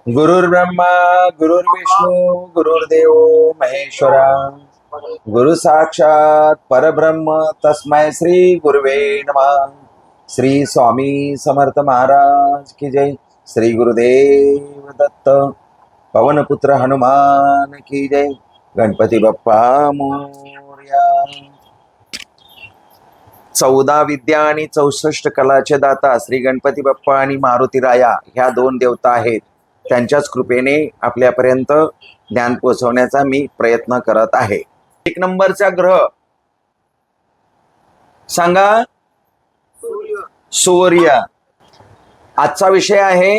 गुरुर्ब्रह्मा गुरुर्विष्णू गुरुर्देव महेश्वरा गुरु साक्षात परब्रह्म तस्मै श्री गुरुवे नमः। श्री स्वामी समर्थ महाराज की जय। श्री गुरुदेव दत्त पवनपुत्र हनुमान की जय। गणपती बाप्पा मोरया। 14 विद्या आणि 64 कलाचे दाता श्री गणपती बाप्पा आणि मारुती राया ह्या दोन देवता आहेत। त्यांच्याच कृपेने आपल्यापर्यंत ज्ञान पोहोचवण्याचा मी प्रयत्न करत आहे। 1 नंबरचा ग्रह सांगा, सूर्य। आजचा विषय आहे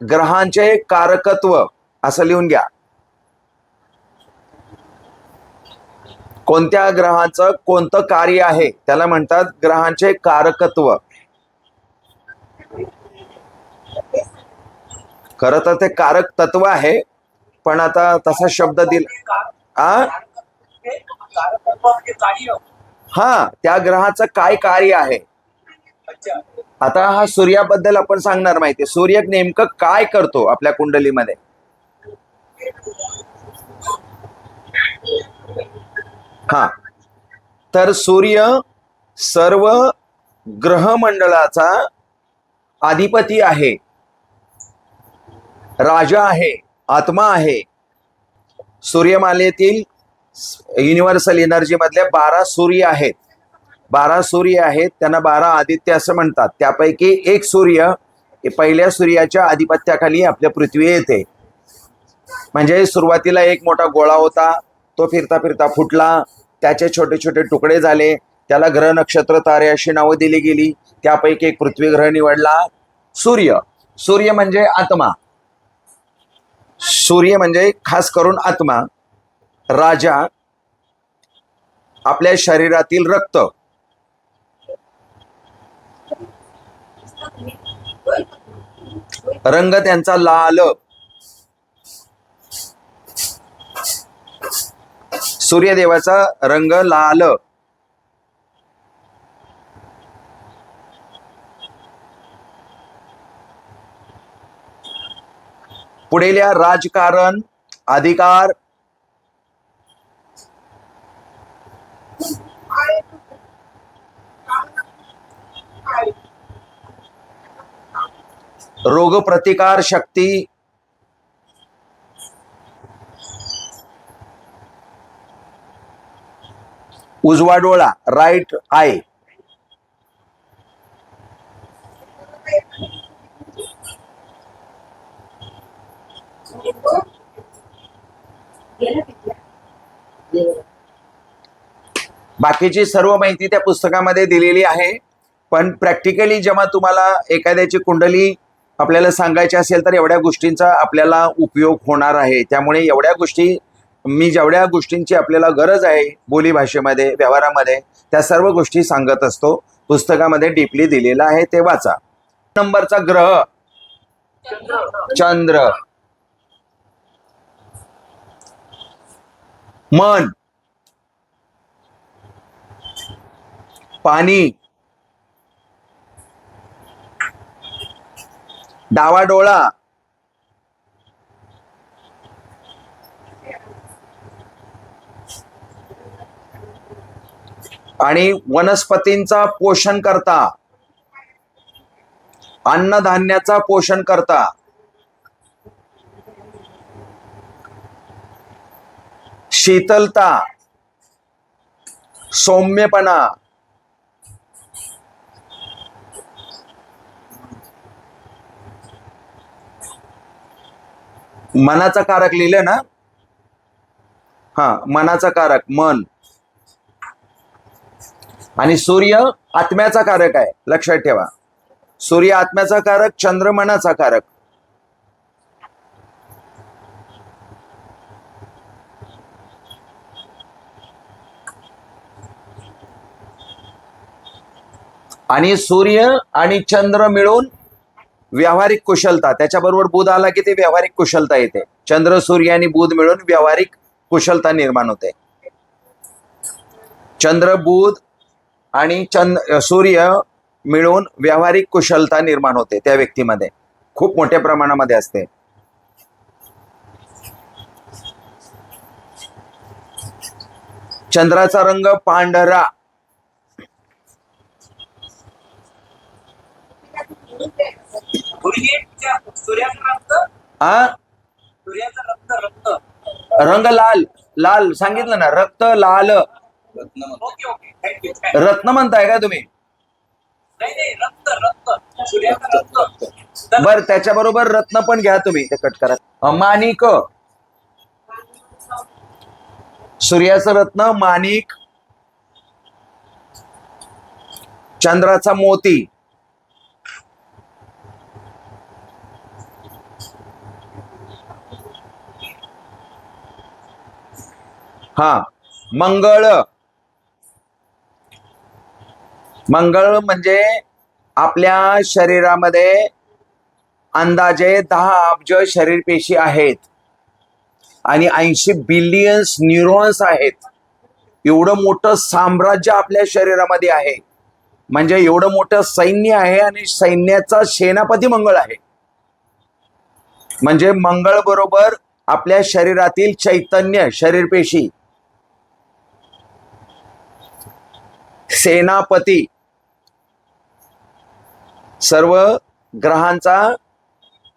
ग्रहांचे कारकत्व। असं लिहून घ्या, कोणत्या ग्रहाचं कोणतं कार्य आहे त्याला म्हणतात ग्रहांचे कारकत्व। खरं तर ते कारक तत्व आहे, पण आता तसा शब्द दिला। हा, त्या ग्रहाचं काय कार्य आहे। आता हा सूर्याबद्दल आपण सांगणार माहिती। सूर्य नेमकं काय करतो आपल्या कुंडलीमध्ये। हा, तर सूर्य सर्व ग्रहमंडळाचा अधिपती आहे, राजा आहे, आत्मा आहे। सूर्यमालेतील युनिव्हर्सल एनर्जी मधले 12 सूर्य आहेत। 12 सूर्य आहेत, त्यांना 12 आदित्य असं म्हणतात। त्यापैकी एक सूर्य पहिल्या सूर्याच्या अधिपत्याखाली आपल्या पृथ्वी येते। म्हणजे सुरुवातीला एक मोठा गोळा होता, तो फिरता फिरता फुटला, त्याचे छोटे छोटे तुकडे झाले, त्याला ग्रह नक्षत्र तारे अशी नावं दिली गेली। त्यापैकी एक पृथ्वी ग्रह निवडला सूर्य। सूर्य म्हणजे आत्मा, सूर्य म्हणजे खास करून आत्मा, राजा, आपल्या शरीरातील रक्त। रंग त्यांचा लाल। सूर्यदेवाचा रंग लाल। पुढेल्या राजकारण, अधिकार, रोगप्रतिकार शक्ती, उजवा डोळा, राईट आय, बाकीची सर्व माहिती त्या पुस्तकामध्ये दिलेली आहे। पण प्रॅक्टिकली जेव्हा तुम्हाला एखाद्याची कुंडली आपल्याला सांगायची असेल तर एवढ्या गोष्टींचा आपल्याला उपयोग होणार आहे। त्यामुळे एवढ्या गोष्टी मी जेवढ्या गोष्टींची आपल्याला गरज आहे बोलीभाषेमध्ये व्यवहारामध्ये त्या सर्व गोष्टी सांगत असतो। पुस्तकामध्ये डीपली दिलेला आहे, ते वाचा। नंबरचा ग्रह चंद्र। मन, पाणी, डावा डोळा, आणि वनस्पतींचा पोषण करता, अन्नधान्याचा पोषण करता, शीतलता, सौम्यपणा, मनाचा कारक लिहिलं ना। हा, मनाचा कारक मन। आणि सूर्य आत्म्याचा कारक आहे, लक्षात ठेवा। सूर्य आत्म्याचा कारक, चंद्र मनाचा कारक। आणि सूर्य आणि चंद्र मिळून व्यावहारिक कुशलता, त्याच्याबरोबर बुध आला की ते व्यावहारिक कुशलता येते। चंद्र, सूर्य आणि बुध मिळून व्यावहारिक कुशलता निर्माण होते। चंद्र, बुध आणि सूर्य मिळून व्यावहारिक कुशलता निर्माण होते, त्या व्यक्तीमध्ये खूप मोठ्या प्रमाणामध्ये असते। चंद्राचा रंग पांढरा. हा, रंग लाल. लाल सांगितलं ना, रक्त लाल. रत्न म्हणताय का तुम्ही? बर, त्याच्याबरोबर रत्न पण घ्या तुम्ही. ते कट करा. माणिक, सूर्याचं रत्न माणिक. चंद्राचा मोती. हा, मंगळ. मंगळ म्हणजे आपल्या शरीरामध्ये अंदाजे 10 अब्ज शरीर पेशी आहेत आणि 80 बिलियन्स न्यूरॉन्स आहेत. एवढं मोठं साम्राज्य आपल्या शरीरामध्ये आहे. म्हणजे एवढं मोठं सैन्य आहे आणि सैन्याचा सेनापती मंगळ आहे. म्हणजे मंगळ बरोबर आपल्या शरीरातील चैतन्य, शरीर पेशी, सेनापती, सर्व ग्रहांचा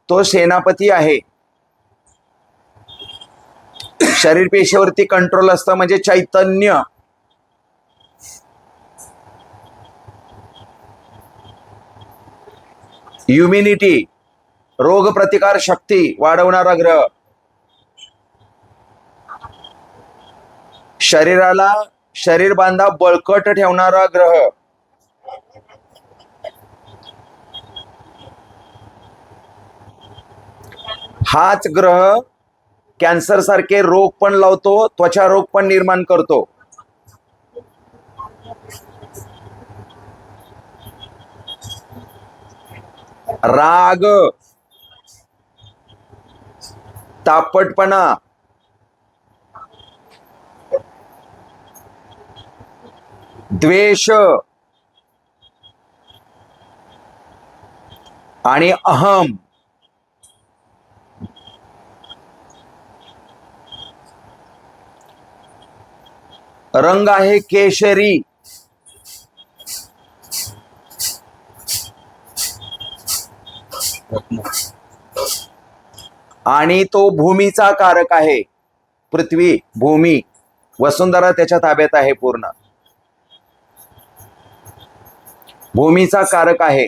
तो सेनापती आहे. शरीर पेशीवरती कंट्रोल असतं म्हणजे चैतन्य. इम्युनिटी, रोग प्रतिकार शक्ती वाढवणारा ग्रह. शरीराला, शरीर बांधा बळकट ठेवणारा ग्रह. हाच ग्रह कॅन्सर सारखे रोग पण लावतो, त्वचा रोग पण निर्माण करतो. राग, तापटपणा, द्वेष आणि अहम. रंग आहे केशरी. आणि तो भूमीचा कारक आहे. पृथ्वी, भूमी, वसुंधरा त्याच्या ताब्यात आहे पूर्ण. भूमीचा कारक आहे.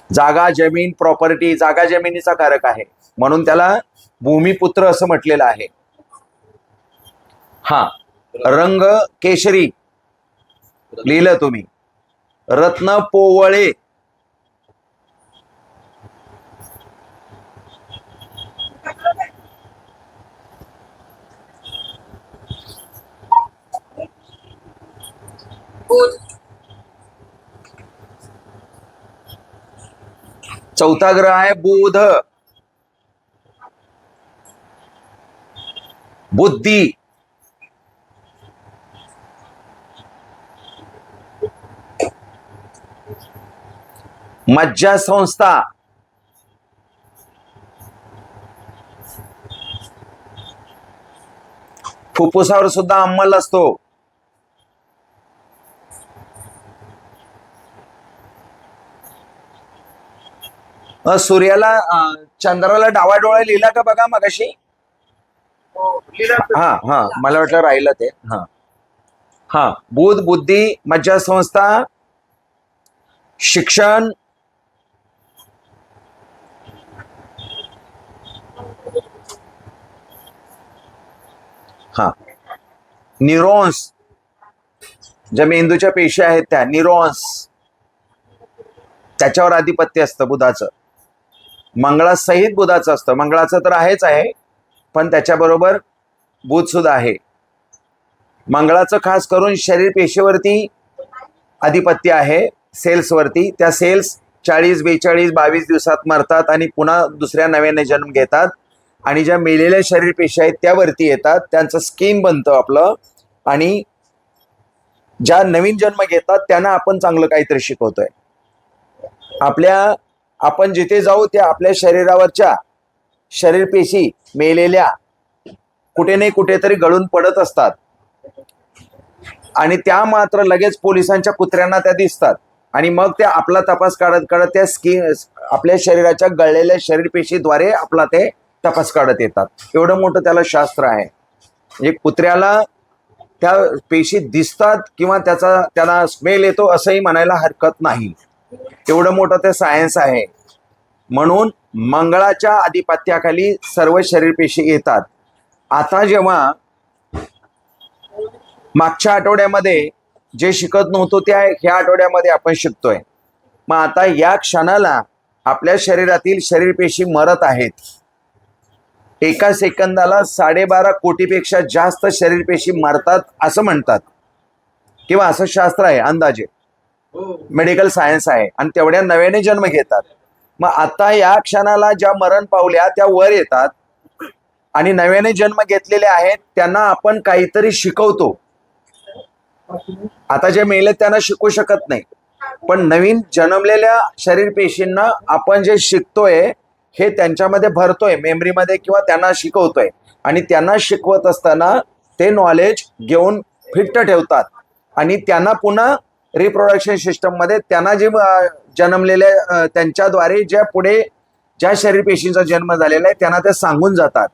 जागा, जमीन, प्रॉपर्टी, जागा जमिनीचा कारक आहे. म्हणून त्याला भूमिपुत्र असं म्हटलेलं आहे. हा, रंग केशरी लिहिलं तुम्ही. रत्न पोवळे. चौथा ग्रह आहे बुध. बुद्धी, मज्जा संस्था, फुफ्फुसावर सुद्धा अंमल असतो. सूर्याला, चंद्राला डावा डोळा लिहिला का बघा मगाशी. हा हा, मला वाटलं राहिलं ते. हा हा, बुध, बुद्धी, मज्जा संस्था, शिक्षण, हा, न्यूरॉन्स, ज्या मेंदूच्या पेशी आहेत त्या न्यूरॉन्स, त्याच्यावर आधिपत्य असतं बुधाचं. मंगळासहित बुधाचं असतं. मंगळाचं तर आहेच आहे, पण त्याच्याबरोबर बुध सुद्धा आहे. मंगळाचं खास करून शरीर पेशीवरती आधिपत्य आहे, सेल्सवरती. त्या सेल्स 40, 42, 22 दिवसात मरतात आणि पुन्हा दुसऱ्या नव्याने जन्म घेतात. आणि ज्या मेलेल्या शरीर पेशी आहेत त्या वरती येतात, त्यांचं स्कीम बनतं आपलं. आणि ज्या नवीन जन्म घेतात त्यांना आपण चांगलं काहीतरी शिकवतोय. आपण जिथे जाऊ त्या आपल्या शरीरावरच्या शरीर पेशी मेलेल्या कुठे नाही कुठेतरी गळून पडत असतात आणि त्या मात्र लगेच पोलिसांच्या कुत्र्यांना त्या दिसतात आणि मग ते आपला तपास काढत काढत त्या आपल्या शरीराच्या गळलेल्या शरीर पेशीद्वारे आपला ते तपास काढत येतात. एवढं मोठं त्याला शास्त्र आहे. म्हणजे कुत्र्याला त्या पेशी दिसतात किंवा त्याला स्मेल येतो असंही म्हणायला हरकत नाही. एवढं मोठं ते सायन्स आहे. म्हणून मंगळाच्या आधिपत्याखाली सर्व शरीर पेशी येतात. आता जेव्हा मागच्या आठवड्यामध्ये जे शिकत नव्हतो त्या ह्या आठवड्यामध्ये आपण शिकतोय. मग आता या क्षणाला आपल्या शरीरातील शरीर पेशी मरत आहेत. एका सेकंदाला 12.5 कोटीपेक्षा जास्त शरीर पेशी मरतात असं म्हणतात किंवा असं शास्त्र आहे. अंदाजे मेडिकल सायन्स आहे आणि तेवढ्या नव्याने जन्म घेतात. मग आता या क्षणाला ज्या मरण पावल्या त्या वर येतात आणि नव्याने जन्म घेतलेले आहेत त्यांना आपण काहीतरी शिकवतो. आता जे मेले त्यांना शिकवू शकत नाही, पण नवीन जन्मलेल्या शरीर पेशींना आपण जे शिकतोय हे त्यांच्यामध्ये भरतोय मेमरीमध्ये किंवा त्यांना शिकवतोय आणि त्यांना शिकवत असताना ते नॉलेज घेऊन फिट्ट ठेवतात आणि त्यांना पुन्हा रिप्रोडक्शन सिस्टममध्ये त्यांना जे जन्मलेल्या त्यांच्याद्वारे ज्या पुढे ज्या शरीर पेशींचा जन्म झालेला आहे त्यांना ते सांगून जातात.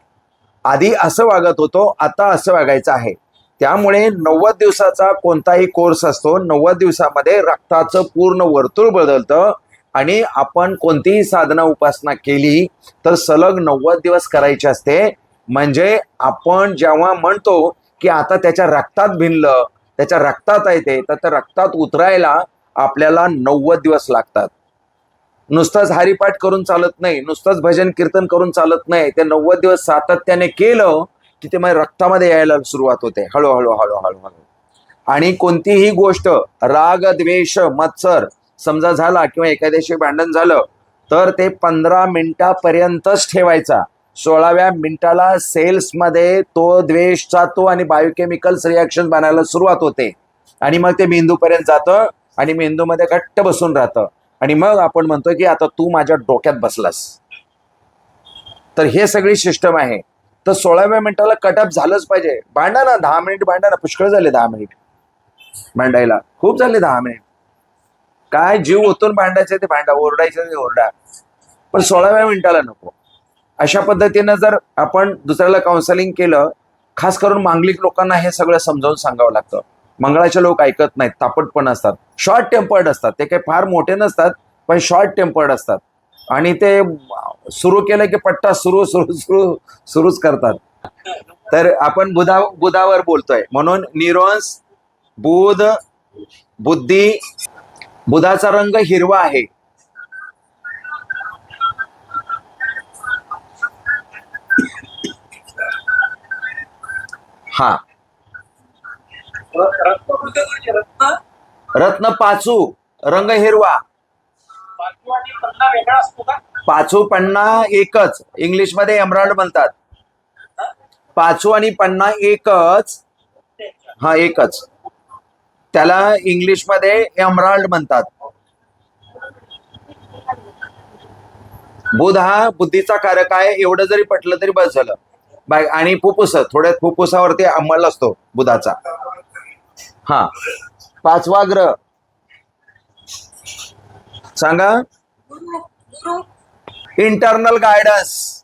आधी असं वागत होतो, आता असं वागायचं आहे. त्यामुळे 90 दिवसाचा कोणताही कोर्स असतो, 90 दिवसामध्ये रक्ताचं पूर्ण वर्तुळ बदलतं आणि आपण कोणतीही साधना उपासना केली तर सलग 90 दिवस करायचे असते. म्हणजे आपण जेव्हा म्हणतो की आता त्याच्या रक्तात भिनलं, त्याच्या रक्तात आहे ते, तर त्या रक्तात उतरायला आपल्याला 90 दिवस लागतात. नुसतंच हरिपाठ करून चालत नाही, नुसतंच भजन कीर्तन करून चालत नाही. ते 90 दिवस सातत्याने केलं की ते माझ्या रक्तामध्ये यायला सुरुवात होते हळूहळू हळूहळू. आणि कोणतीही गोष्ट राग द्वेष मत्सर समजा झाला किंवा एखाद्याशी भांडण झालं तर ते 15 मिनिटापर्यंतच ठेवायचा. 16व्या मिनिटाला सेल्समध्ये तो द्वेष जातो आणि बायोकेमिकल्स रिॲक्शन बनायला सुरुवात होते आणि मग ते मेंदूपर्यंत जातं आणि मेंदूमध्ये घट्ट बसून राहतं आणि मग आपण म्हणतो की आता तू माझ्या डोक्यात बसलास. तर हे सगळी सिस्टम आहे. तर 16व्या मिनिटाला कटअप झालंच पाहिजे. भांडा ना 10 मिनिट, भांडा ना, पुष्कळ झाले 10 मिनिट भांडायला, खूप झाले 10 मिनिट. काय जीव ओतून भांडायचे ते भांडा, ओरडायचं ते ओरडा, पण 16व्या मिनिटाला नको. अशा पद्धतीनं जर आपण दुसऱ्याला काउन्सिलिंग केलं, खास करून मांगलिक लोकांना हे सगळं समजावून सांगावं लागतं. मंगळाचे लोक ऐकत नाहीत, तापट पण असतात, शॉर्ट टेम्पर्ड असतात. ते काही फार मोठे नसतात पण शॉर्ट टेम्पर्ड असतात आणि ते सुरू केलं की पट्टा सुरूच करतात. तर आपण बुधावर बोलतोय म्हणून न्यूरॉन्स, बुध, बुद्धी. बुधाचा रंग हिरवा आहे. हा रत्न पाचू रंग हिरवा. पाचू पन्ना एकच, इंग्लिश मध्ये एमराल्ड म्हणतात. पाचू आणि पन्ना एकच, हा एकच, त्याला इंग्लिश मध्ये एमराल्ड म्हणतात. बुध हा बुद्धीचा कारक आहे. एवढं जरी पटलं तरी बस झालं. आणि फुफ्फुस, थोड्या फुफ्फुसावरती अंमल असतो बुधाचा. हा 5वा ग्रह सांगा. Internal guidance.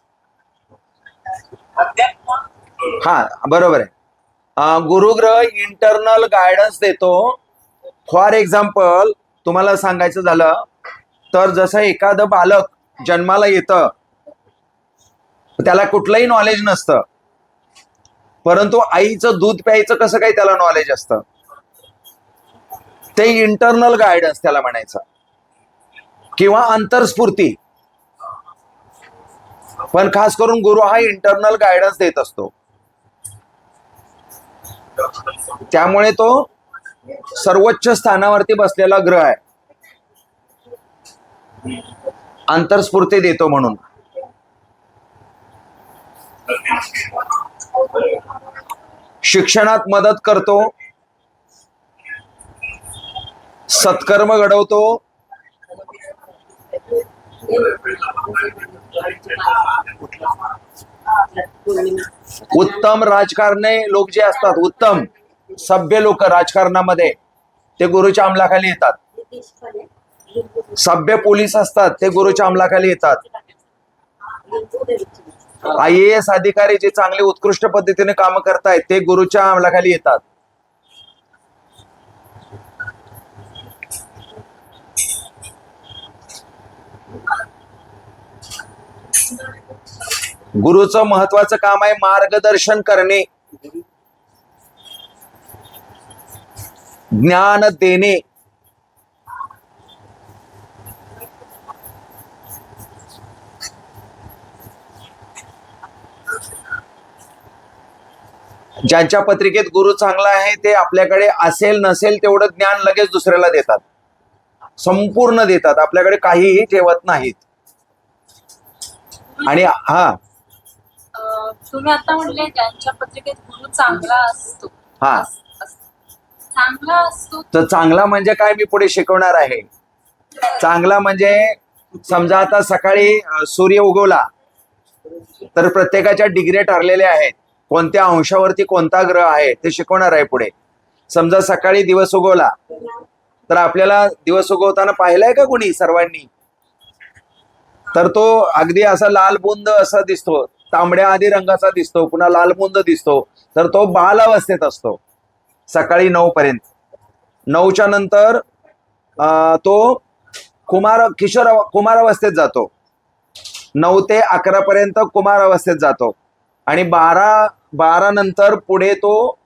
हा बरोबर आहे. गुरुग्रह इंटरनल गायडन्स देतो. फॉर एक्झाम्पल तुम्हाला सांगायचं झालं तर जसं एखादं बालक जन्माला येतं, त्याला कुठलंही नॉलेज नसतं, परंतु आईचं दूध प्यायचं कसं काही त्याला नॉलेज असतं. ते इंटरनल गायडन्स त्याला म्हणायचं किंवा अंतरस्फूर्ती. पण खास करून गुरु हा इंटरनल गायडन्स देत असतो. त्यामुळे तो सर्वोच्च स्थानावरती बसलेला ग्रह आहे. अंतरस्फूर्ती देतो म्हणून. शिक्षणात मदत करतो, सत्कर्म घडवतो, उत्तम राजकारणे लोक जे असतात, उत्तम सभ्य लोक राजकारणामध्ये, ते गुरुच्या अंमलाखाली येतात. सभ्य पोलीस असतात ते गुरुच्या अंमलाखाली येतात. IAS अधिकारी जे चांगले उत्कृष्ट पद्धतीने काम करतायत ते गुरुच्या अंमलाखाली येतात. गुरुचं महत्वाचं काम आहे मार्गदर्शन करणे, ज्ञान देणे. ज्यांच्या पत्रिकेत गुरु चांगला आहे ते आपल्याकडे असेल नसेल तेवढं ज्ञान लगेच दुसऱ्याला देतात, संपूर्ण देतात, आपल्याकडे काहीही ठेवत नाहीत. आणि तुम्ही आता म्हणले ज्यांच्या पत्रिकेत गुरु चांगला असतो, चांगला असतो तर चांगला म्हणजे काय मी पुढे शिकवणार आहे. चांगला म्हणजे समजा आता सकाळी सूर्य उगवला तर प्रत्येकाच्या डिग्री ठरलेल्या आहेत, कोणत्या अंशावरती कोणता ग्रह आहे ते शिकवणार आहे पुढे. समजा सकाळी दिवस उगवला तर आपल्याला दिवस उगवताना पाहिलाय का कोणी सर्वांनी, तर तो अगदी असा लालबुंद असा दिसतो, तांबड्या आधी रंगाचा दिसतो, पुन्हा लालबुंद दिसतो, तर तो बाल अवस्थेत असतो सकाळी 9 पर्यंत. 9च्या नंतर तो कुमार अवस्थेत जातो. 9 ते 11 पर्यंत कुमार अवस्थेत जातो आणि 12 नंतर पुढे तो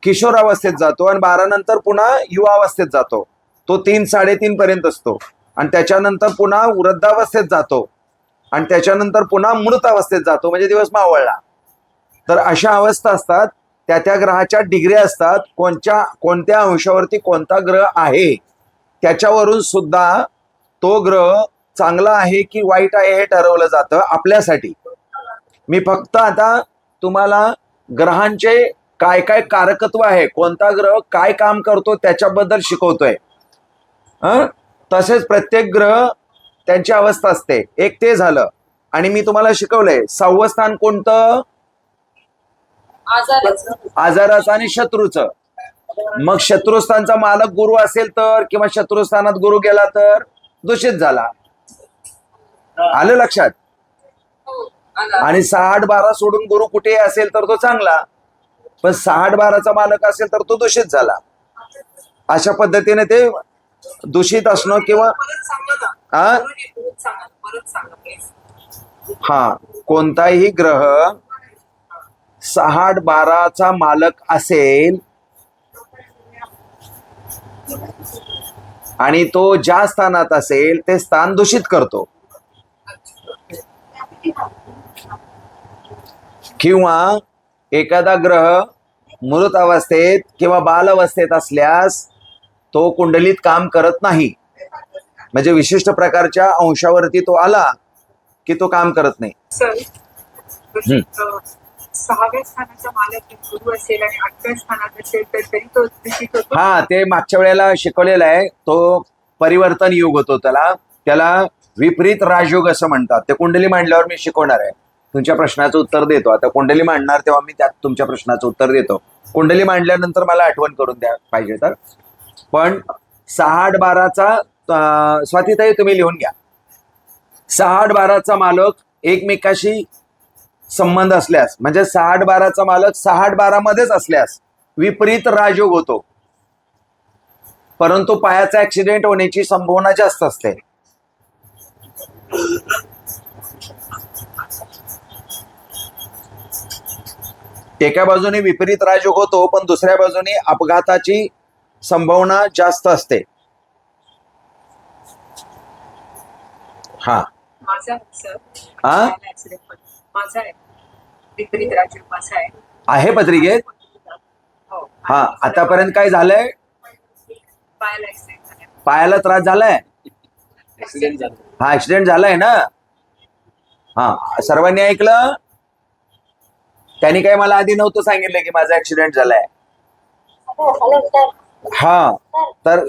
किशोर अवस्थेत जातो आणि 12 नंतर पुन्हा युवा अवस्थेत जातो. तो 3-3.5 पर्यंत असतो आणि त्याच्यानंतर पुन्हा वृद्धावस्थेत जातो आणि त्याच्यानंतर पुन्हा मृत अवस्थेत जातो, म्हणजे दिवस मावळला. तर अशा अवस्था असतात, त्या ग्रहाच्या डिग्री असतात, कोणत्या अंशावरती कोणता ग्रह आहे त्याच्यावरून सुद्धा तो ग्रह चांगला आहे की वाईट आहे हे ठरवलं जातं आपल्यासाठी. मी फक्त आता तुम्हाला ग्रहांचे काय काय कारकत्व आहे, कोणता ग्रह काय काम करतो त्याच्याबद्दल शिकवतोय. तसेच प्रत्येक ग्रह त्यांची अवस्था असते. एक ते झालं. आणि मी तुम्हाला शिकवलंय 6वं स्थान कोणतं, आजाराचं आणि शत्रूचं. मग शत्रुस्थानचा मालक गुरु असेल तर, किंवा शत्रुस्थानात गुरु गेला तर दूषित झाला. आलं लक्षात. आणि 6-8-12 सोडून गुरु कुठेही असेल तर तो चांगला, पण 6-8-12चा मालक असेल तर तो दूषित झाला. अशा पद्धतीने ते दूषित असणं किंवा कोणताही ग्रह 6-8-12चा मालक असेल आणि तो ज्या स्थानात असेल ते स्थान दूषित करतो. किंवा एखादा ग्रह मृत अवस्थेत किंवा बाल अवस्थेत असल्यास तो कुंडलीत काम करत नाही, म्हणजे विशिष्ट प्रकारच्या अंशावरती तो आला की तो काम करत नाही. 6व्या स्थानाचा मालक गुरु असेल आणि 8व्या स्थानात असेल तर तरी तो दूषित होतो. ते मागच्या वेळेला शिकवलेला आहे. तो परिवर्तन युग होतो, त्याला विपरीत राजयोग असं म्हणतात. ते कुंडली मांडल्यावर मी शिकवणार आहे, तुमच्या प्रश्नाचं उत्तर देतो. आता कुंडली मांडणार तेव्हा मी त्यात तुमच्या प्रश्नाचं उत्तर देतो. कुंडली मांडल्यानंतर मला आठवण करून द्या पाहिजे तर. पण 6-8-12चा स्वातीताई तुम्ही लिहून घ्या. 6-8-12चा मालक एकमेकाशी संबंध असल्यास, म्हणजे 6-8-12चा मालक 6-8-12 मध्येच असल्यास विपरीत राजयोग होतो, परंतु पायाचा ऍक्सिडेंट होण्याची संभावना जास्त असते. एका बाजूने विपरीत राजयोग होतो पण दुसऱ्या बाजूने अपघाताची संभावना जास्त असते. आहे पत्रिकेत. आतापर्यंत काय झालंय, पायाला त्रास झालाय, ऍक्सिडेंट झालाय ना. सर्वांनी ऐकलं. त्यांनी काय मला आधी नव्हतं सांगितलं की माझा ऍक्सिडेंट झालाय. तर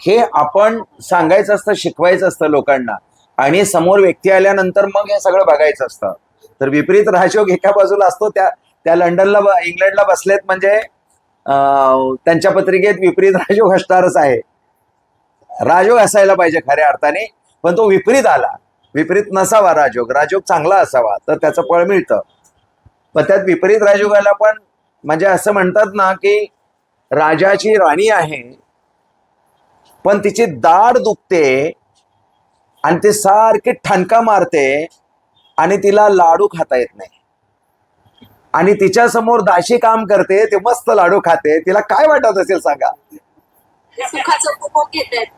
हे आपण सांगायचं असतं, शिकवायचं असतं लोकांना. आणि समोर व्यक्ती आल्यानंतर मग हे सगळं बघायचं असतं. तर विपरीत राजयोग एका बाजूला असतो. त्या लंडनला इंग्लंडला बसलेत म्हणजे त्यांच्या पत्रिकेत विपरीत राजयोग असणारच आहे. राजयोग असायला पाहिजे खऱ्या अर्थाने, पण तो विपरीत आला. विपरीत नसावा राजयोग, राजयोग चांगला असावा तर त्याचं फळ मिळतं. पण त्यात विपरीत राजयोगाला पण म्हणजे असं म्हणतात ना की राजाची राणी आहे पण तिची दाढ दुखते आणि ती सारखी ठणका मारते आणि तिला लाडू खाता येत नाही, आणि तिच्या समोर दाशी काम करते, ते मस्त लाडू खाते. तिला काय वाटत असेल सांगा? सुखाचं उपभोग घेतायत.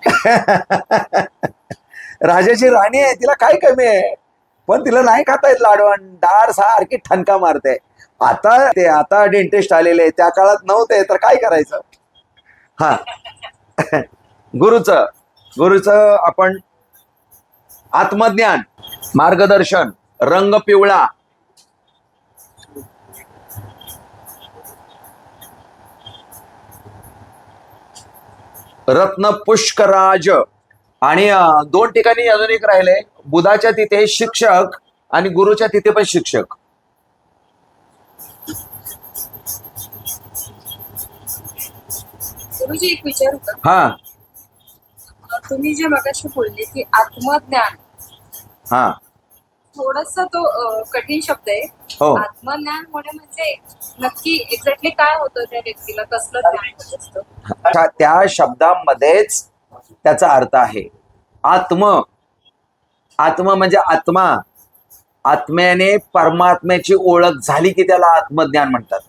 राजाची राणी आहे, तिला काय कमी आहे, पण तिला नाही खाता येत लाडू आणि दाढ सारखी ठणका मारते. आता डेंटिस्ट आलेले, त्या काळात नव्हते तर काय करायचं? हा गुरुचं आपण आत्मज्ञान, मार्गदर्शन, रंग पिवळा, रत्न पुष्कराज, आणि 2 ठिकाणी अजून एक राहिले. बुधाच्या तिथे शिक्षक आणि गुरुच्या तिथे पण शिक्षक. गुरुजी एक विचारू का? हा तुम्ही जे मगाशी बोलले की आत्मज्ञान, हा थोडस तो कठीण शब्द आहे. हो. आत्मज्ञान होणे म्हणजे नक्की एक्झॅक्टली काय होतं त्या व्यक्तीला, कसलं ज्ञान होत असतं? त्या शब्दामध्येच त्याचा अर्थ आहे. आत्म म्हणजे आत्मा. आत्म्याने परमात्म्याची ओळख झाली की त्याला आत्मज्ञान म्हणतात.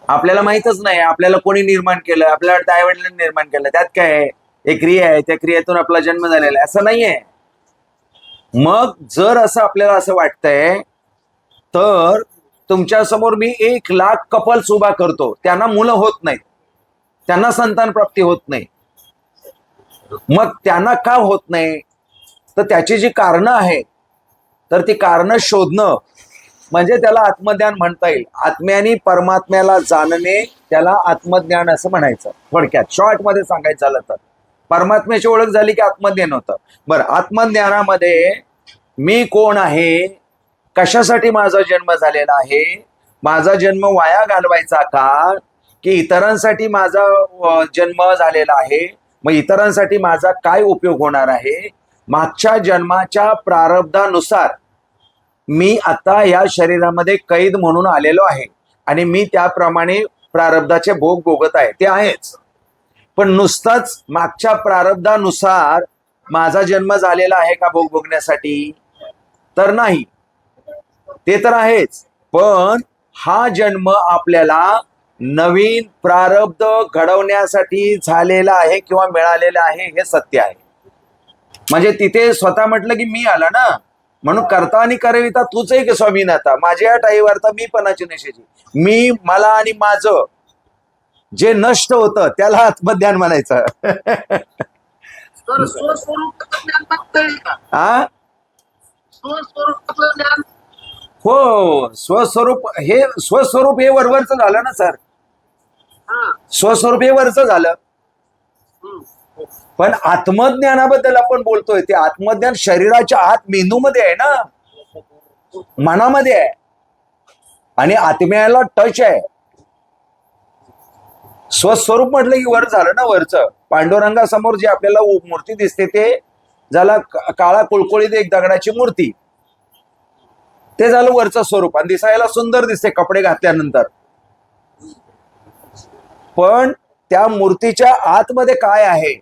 आपल्याला माहितच नाही आपल्याला कोणी निर्माण केलं, आपल्याला वाटतं आई वडिलांनी निर्माण केलं, त्यात काय आहे, एक क्रिया आहे, त्या क्रियेतून आपला जन्म झालेला आहे, असं नाहीये. मग जर असं आपल्याला असं वाटतंय तर तुमच्या समोर मी 1,00,000 कपल्स उभा करतो, त्यांना मुलं होत नाहीत, त्यांना संतान प्राप्ती होत नाही. मग त्यांना का होत नाही? तर त्याची जी कारणं आहेत तर ती कारणं शोधणं म्हणजे त्याला आत्मज्ञान म्हणता येईल. आत्म्याने परमात्म्याला जाणणे त्याला आत्मज्ञान असं म्हणायचं. थोडक्यात शॉर्ट मध्ये सांगायचं झालं तर परमात्म्याची ओळख झाली की आत्मज्ञान होतं. बरं, आत्मज्ञानामध्ये मी कोण आहे, कशासाठी माझा जन्म झालेला आहे, माझा जन्म वाया घालवायचा का, की इतरांसाठी माझा जन्म झालेला आहे, मग इतरांसाठी माझा काय उपयोग होणार आहे, मागच्या जन्माच्या प्रारब्धानुसार मी आता या शरीरामध्ये कैद म्हणून आलेलो आहे आणि मी त्याप्रमाणे प्रारब्धाचे भोग भोगत आहे, ते आहेच. पण नुसताच मागच्या प्रारब्धानुसार माझा जन्म झालेला आहे का भोग भोगण्यासाठी? तर नाही, ते तर आहेच. पण हा जन्म आपल्याला नवीन प्रारब्ध घडवण्यासाठी झालेला आहे किंवा मिळालेला आहे, हे सत्य आहे. म्हणजे तिथे स्वतः म्हटलं की मी आला ना, म्हणून करता आणि करविता तूच आहे की स्वामीनाथा, माझ्या टाईवरता मी पणाची नशेची. मी, मला आणि माझं जे नष्ट होतं त्याला आत्मज्ञान म्हणायचं. हा, हो, स्वस्वरूप हे वरवरचं झालं ना सर. स्वस्वरूप हे वरचं झालं. पण आत्मज्ञानाबद्दल आपण बोलतोय, ते आत्मज्ञान शरीराच्या आत मेंदूमध्ये आहे ना, मनामध्ये आहे आणि आत्म्याला टच आहे. स्वस्वरूप म्हटलं की वर झालं ना, वरचं. पांडुरंगासमोर जी आपल्याला मूर्ती दिसते ते झाला काळा कुळकुळीत एक दगडाची मूर्ती, ते झालं वरचं स्वरूप आणि दिसायला सुंदर दिसते कपडे घातल्यानंतर. पण त्या मूर्तीच्या आतमध्ये काय आहे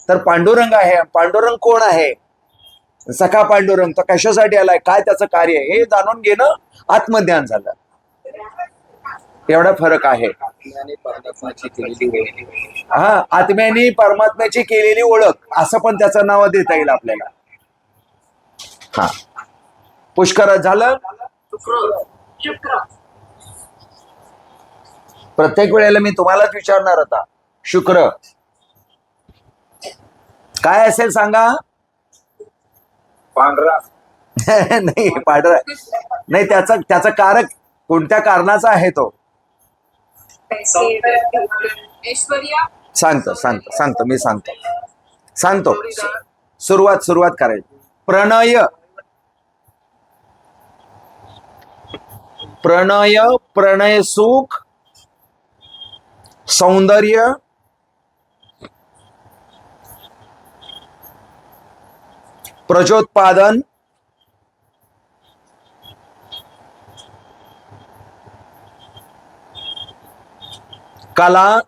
तर पांडुरंग आहे. पांडुरंग कोण आहे? सखा पांडुरंग. तर कशासाठी आलाय, काय त्याचं कार्य, हे जाणून घेणं आत्मज्ञान झालं. एवढा फरक आहे. हा, आत्म्याने परमात्म्याची केलेली ओळख असं पण त्याचं नाव देता येईल आपल्याला. हा, पुष्कर झालं. प्रत्येक वेळेला मी तुम्हालाच विचारणार होता, शुक्र काय असेल सांगा? पांढरा. नाही, पांढरा नाही. त्याचा कारक कोणत्या कारणाचा आहे तो ऐश्वर्या. सांगतो मी सांगतो. सांगतो. सुरुवात करायची. प्रणय, प्रणय सुख, सौंदर्य, प्रजोत्पादन, कला,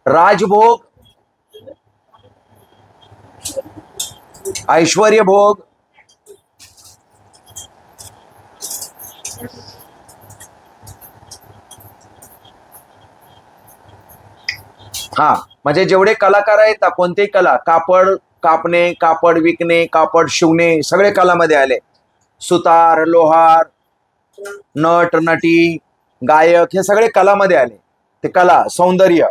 राजभोग, ऐश्वर्य भोग, हा म्हणजे जेवढे कलाकार आहेत ना, कोणतेही कला, कापड कापणे, कापड विकणे, कापड शिवणे, सगळे कलामध्ये आले. सुतार, लोहार, नट नटी, गायक, हे सगळे कलामध्ये आले. ते कला, सौंदर्य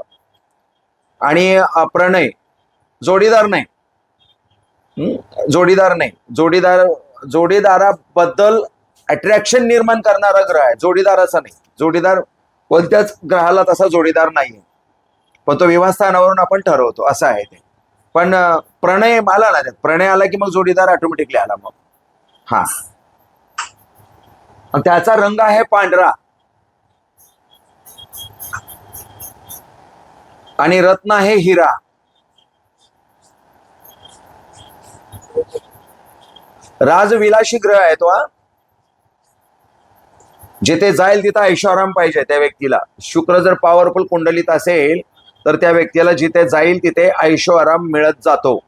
आणि प्रणय. जोडीदार नाही, जोडीदाराबद्दल अट्रॅक्शन निर्माण करणारा ग्रह आहे. जोडीदाराचा नाही. जोडीदार कोणत्याच ग्रहाला तसा जोडीदार नाहीये, पण तो विवाहस्थानावरून आपण ठरवतो, असं आहे ते. पण प्रणय आला ना, प्रणय आला की मग जोडीदार ऑटोमॅटिकली आला. मग हा, त्याचा रंग आहे पांढरा आणि रत्न आहे हिरा. राजविलासी ग्रह आहे तो. जिथे जाईल तिथं ऐशोआराम पाहिजे त्या व्यक्तीला. शुक्र जर पॉवरफुल कुंडलीत असेल तर त्या व्यक्तीला जिथे जाईल तिथे ऐशोआराम मिळत जातो.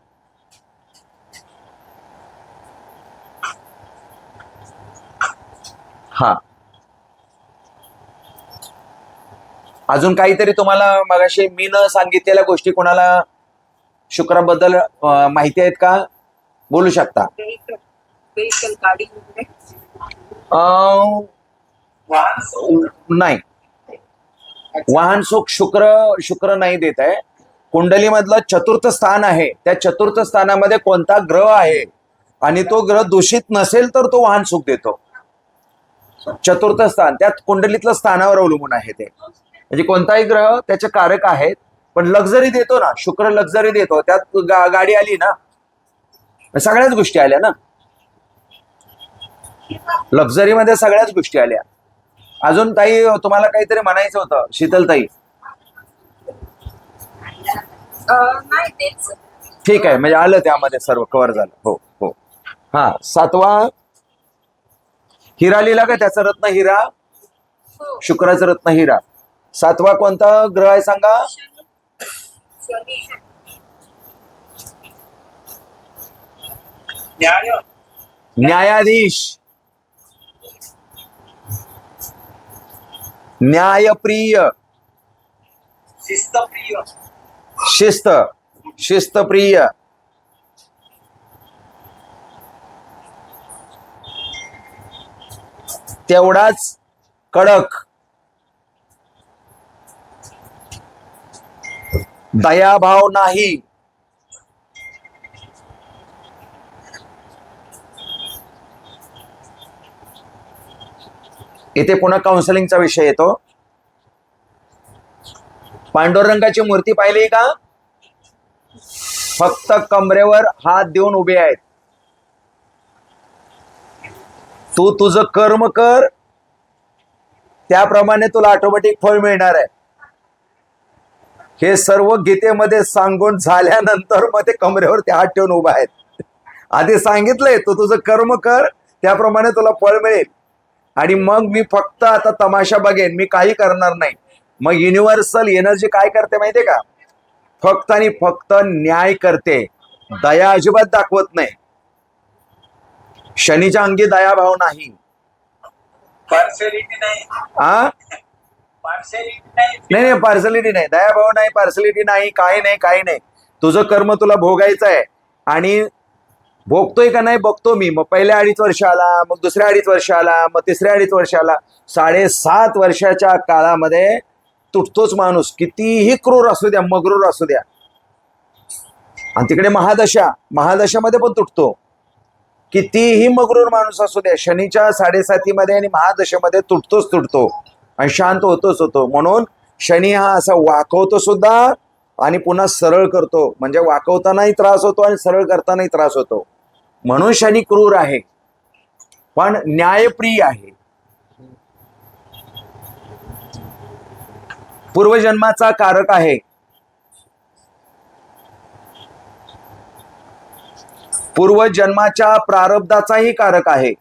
हा, अजून काहीतरी तुम्हाला मगाशी मी न सांगितलेल्या गोष्टी कोणाला शुक्राबद्दल माहिती आहेत का? बोलू शकता. व्हेकल, गाडी वगैरे. नाही, वाहन सुख शुक्र नाही देत आहे. कुंडलीमधलं चतुर्थ स्थान आहे, त्या चतुर्थ स्थानामध्ये कोणता ग्रह आहे आणि तो ग्रह दूषित नसेल तर तो वाहन सुख देतो. चतुर्थ स्थान त्यात कुंडलीतलं स्थानावर अवलंबून आहे ते. म्हणजे कोणताही ग्रह त्याचे कारक आहेत, पण लक्झरी देतो ना, शुक्र लक्झरी देतो. त्यात गाडी आली ना, सगळ्याच गोष्टी आल्या ना, लक्झरीमध्ये सगळ्याच गोष्टी आल्या. अजून ताई तुम्हाला काहीतरी म्हणायचं होतं, शीतलताई? नाही तेच. ठीक आहे, म्हणजे आलं त्यामध्ये सर्व कव्हर झालं. हो हो. हा, 7वा हिरा लिहिला का? त्याचा रत्न हिरा, हो. शुक्राचं रत्न हिरा. 7वा कोणता ग्रह आहे सांगा? शनी. न्यायाधीश, न्यायप्रिय, शिस्तप्रिय, तेवढाच कडक, दयाभाव नाही, इथे पुन्हा काउन्सिलिंगचा विषय येतो. पांडुरंगाची मूर्ती पाहिली का? फक्त कमरेवर हात देऊन उभे आहेत. तू तुझं कर्म कर, त्याप्रमाणे तुला ऑटोमॅटिक फळ मिळणार आहे. हे सर्व गीतेमध्ये सांगून झाल्यानंतर मग ते कमरेवरती हात ठेवून उभा आहेत. आधी सांगितलंय तू तुझं कर्म कर, त्याप्रमाणे तुला फळ मिळेल. आणि मग मी फक्त आता तमाशा बघेन, मी काही करणार नाही. मग युनिव्हर्सल एनर्जी काय करते माहितीये का? फक्त आणि फक्त न्याय करते, दया अजिबात दाखवत नाही. शनीच्या अंगी दयाभाव नाही. पार्शलिटी नाही. नाही, पार्सलिटी नाही, दयाभाव नाही, पार्सलिटी नाही, काही नाही. तुझं कर्म तुला भोगायचं आहे. आणि भोगतोय का नाही बघतो मी. मग पहिल्या 2.5 वर्ष आला, मग दुसऱ्या 2.5 वर्ष आला, मग तिसऱ्या 2.5 वर्ष आला. 7.5 वर्षाच्या काळामध्ये तुटतोच माणूस, कितीही क्रूर असू द्या, मगरूर असू द्या. आणि तिकडे महादशामध्ये पण तुटतो. कितीही मगरूर माणूस असू द्या, शनीच्या 7.5 आणि महादशेमध्ये तुटतो. आणि शांत होतोच होतो. म्हणून शनी हा असा वाकवतो सुद्धा आणि पुन्हा सरळ करतो. म्हणजे वाकवतानाही त्रास होतो आणि सरळ करतानाही त्रास होतो. म्हणून शनी क्रूर आहे, पण न्यायप्रिय आहे. पूर्वजन्माचा कारक आहे. पूर्वजन्माच्या प्रारब्धाचाही कारक आहे.